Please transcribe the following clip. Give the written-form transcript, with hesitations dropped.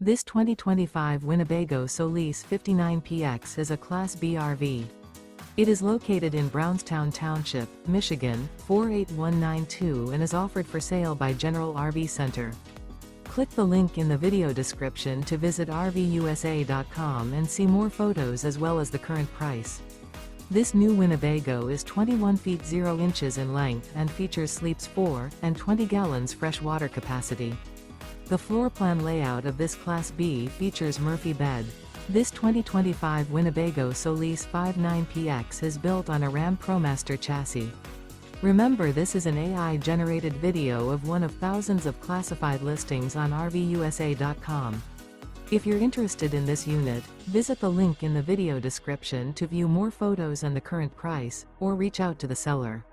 This 2025 Winnebago Solis 59PX is a Class B RV. It is located in Brownstown Township, Michigan, 48192 and is offered for sale by General RV Center. Click the link in the video description to visit RVUSA.com and see more photos as well as the current price. This new Winnebago is 21 feet 0 inches in length and features sleeps 4 and 20 gallons fresh water capacity. The floor plan layout of this Class B features Murphy bed. This 2025 Winnebago Solis 59PX is built on a Ram ProMaster chassis. Remember, this is an AI-generated video of one of thousands of classified listings on RVUSA.com. If you're interested in this unit, visit the link in the video description to view more photos and the current price, or reach out to the seller.